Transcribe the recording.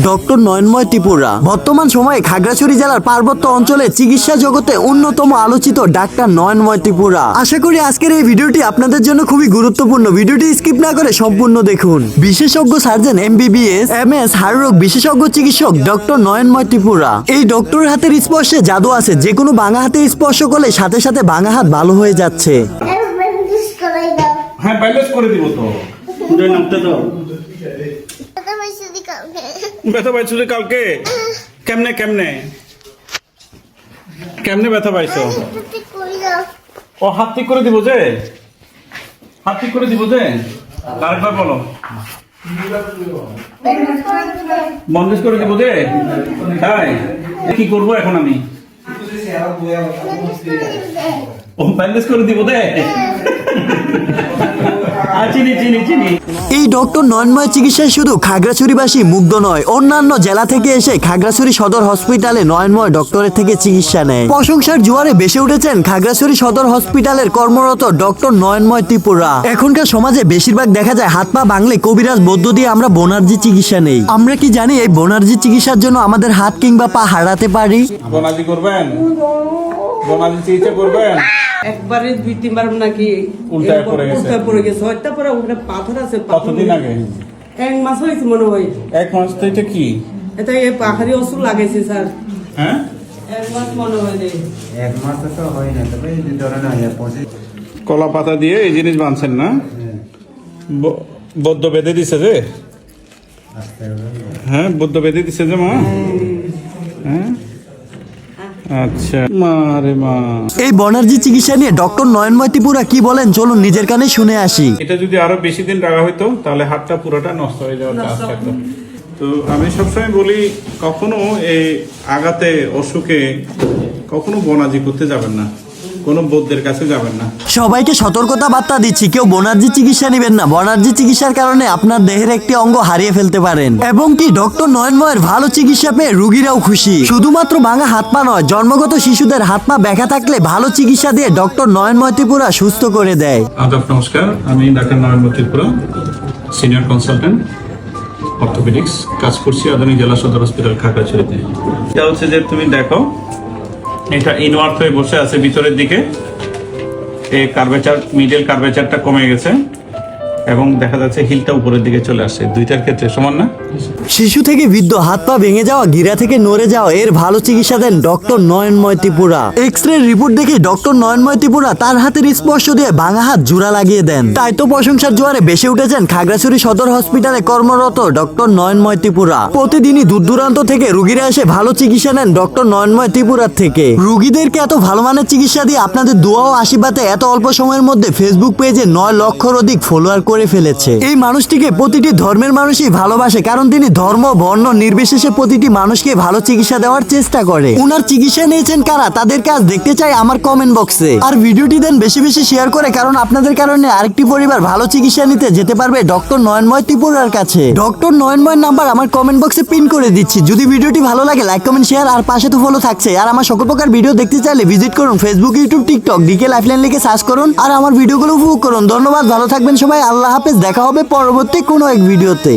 Doctor নয়নময় Tripura বর্তমান সময়ে খাগড়াছড়ি জেলার পার্বত্য অঞ্চলে চিকিৎসা জগতে অন্যতম আলোচিত ডাক্তার নয়নময় ত্রিপুরা। আশা করি আজকের এই ভিডিওটি আপনাদের জন্য খুবই গুরুত্বপূর্ণ। ভিডিওটি স্কিপ না করে সম্পূর্ণ দেখুন। বিশেষজ্ঞ সার্জন MBBS MS হাড়রোগ বিশেষজ্ঞ চিকিৎসক ডক্টর নয়নময় ত্রিপুরা। এই ডক্টরের হাতের স্পর্শে জাদু আছে, যে কোনো ভাঙা হাতে স্পর্শ করলে সাথে সাথে ভাঙা হাত ভালো হয়ে যাচ্ছে। হ্যাঁ, ব্যালেন্স করে দিব তো। নামতে দাও। ব্যথা পাইছো যে কালকে? কেমনে কেমনে কেমনে ব্যথা পাইছো? ও হাত ঠিক করে দিব যে, হাত ঠিক করে দিব যে। আরেকবার বলো। বন্ধেজ করে দিব যে। তাই কি করবো এখন আমি? ও ব্যান্ডেজ করে দিব দে। এই ডক্টর নয়নময় চিকিৎসায় শুধু খাগড়াছড়িবাসী মুগ্ধ নয়, অন্যান্য জেলা থেকে এসে খাগড়াছড়ি সদর হসপিটালে নয়নময় ডক্টরের থেকে চিকিৎসা নেয়। প্রশংসার জোয়ারে বেসে উঠেছেন খাগড়াছড়ি সদর হসপিটালের কর্মরত ডক্টর নয়নময় ত্রিপুরা। এখনকার সমাজে বেশিরভাগ দেখা যায় হাত পা ভাঙলে কবিরাজ বৈদ্য দিয়ে আমরা বোনার্জি চিকিৎসা নেই। আমরা কি জানি এই বোনার্জি চিকিৎসার জন্য আমাদের হাত কিংবা পা হারাতে পারি? বোনার্জি করবেন? বোনার্জি চিকিৎসা করবেন? একবারে 2-3 বার নাকি উল্টায় পড়ে গেছে। হয়তো পরে ওখানে পাথর আছে। কতদিন আগে? 1 মাস হয়েছে মনে হয়। 1 মাস তো এটা কি? এটা এই পাহাড়ি ওষুধ লাগাইছে স্যার। হ্যাঁ, 1 মাস মনে হয় নেই। 1 মাস তো হয় না, তবে এই ধরনের হয় কলা পাতা দিয়ে এই জিনিস বানছেন না? বদ্ধ বেঁধে দিছে যে? হ্যাঁ, বদ্ধ বেঁধে দিছে যে মা? হ্যাঁ, আচ্ছা মারে মা। এই বনার্জি চিকিৎসা নিয়ে ডক্টর নয়নময় ত্রিপুরা কি বলেন চলুন নিজের কানে শুনে আসি। এটা যদি আরো বেশি দিন রাখা হইতো তাহলে হাতটা পুরোটা নষ্ট হয়ে যাওয়ার চান্স থাকতো। তো আমি সবসময় বলি, কখনো এই আঘাতে অসুখে কখনো বনাজি করতে যাবেন না, কোনো বৌদ্ধের কাছে যাবেন না। সবাইকে সতর্কতা বার্তা দিচ্ছি, কেউ বনার্জি চিকিৎসা নেবেন না। বনার্জি চিকিৎসার কারণে আপনার দেহের একটি অঙ্গ হারিয়ে ফেলতে পারেন। এবং কি ডক্টর নয়নময়ের ভালো চিকিৎসা পেয়ে রোগীরাও খুশি। শুধুমাত্র ভাঙা হাত পা নয়, জন্মগত শিশুদের হাত পা ব্যাথা থাকলে ভালো চিকিৎসা দিয়ে ডক্টর নয়নময় ত্রিপুরা সুস্থ করে দেয়। আদাব, নমস্কার। আমি doctor Nayanmoy Tripura, senior consultant orthopaedics, কাজ করছি আধুনিক জেলা সদর হসপিটাল খাগড়াছড়িতে। এটা হচ্ছে যে তুমি দেখো, এটা ইনওয়ার্ড হয়ে বসে আছে ভিতরের দিকে। এই কার্ভেচার, মিডল কার্ভেচারটা কমে গেছে এবং দেখা যাচ্ছে হিলটা উপরের দিকে চলে আসছে। দুইটার ক্ষেত্রে সমান না? শিশু থেকে বৃদ্ধ হাত পা ভেঙে যাওয়া, গিরা থেকে নড়ে যাওয়া এর ভালো চিকিৎসা দেন ডক্টর নয়নময় ত্রিপুরা। এক্স-রে রিপোর্ট দেখে ডক্টর নয়নময় ত্রিপুরা তার হাতের স্পর্শ দিয়ে ভাঙা হাত জোড়া লাগিয়ে দেন। তাই তো প্রশংসার জোয়ারে বেসে উঠেছেন খাগড়াছড়ি সদর হসপিটালে কর্মরত ডক্টর নয়নময় ত্রিপুরা। প্রতিদিনই দূর দূরান্ত থেকে রোগীরা এসে ভালো চিকিৎসা নেন ডক্টর নয়নময় ত্রিপুরার থেকে। রোগীদেরকে এত ভালো মানের চিকিৎসা দিয়ে আপনাদের দোয়া ও আশীর্বাদে এত অল্প সময়ের মধ্যে ফেসবুক পেজে 9 লক্ষর অধিক ফলোয়ার করে ফেলেছে। এই মানুষটিকে প্রতিটি ধর্মের মানুষই ভালোবাসে, কারণ তিনি ধর্ম বর্ণ নির্বিশেষে প্রতিটি মানুষকে ভালো চিকিৎসা দেওয়ার চেষ্টা করে। উনার চিকিৎসা নিয়েছেন কারা, তাদের কাজ দেখতে চাই আমার কমেন্ট বক্সে। আর ভিডিওটি দেন বেশি বেশি শেয়ার করে, কারণ আপনাদের কারণে আরেকটি পরিবার ভালো চিকিৎসা নিতে যেতে পারবে ডক্টর নয়নময় ত্রিপুরার কাছে। ডক্টর নয়নময়ের নাম্বার আমার কমেন্ট বক্সে পিন করে দিচ্ছি। যদি ভিডিওটি ভালো লাগে লাইক কমেন্ট শেয়ার, আর পাশে তো ফলো থাকছে। আর আমার সকল প্রকার ভিডিও দেখতে চাইলে ভিজিট করুন Facebook, YouTube, TikTok, DK Lifeline লিখে সার্চ করুন আর আমার ভিডিওগুলো উপভোগ করুন। ধন্যবাদ, ভালো থাকবেন সবাই। আল্লাহ হাফেজ, দেখা হবে পরবর্তী কোনো এক ভিডিওতে।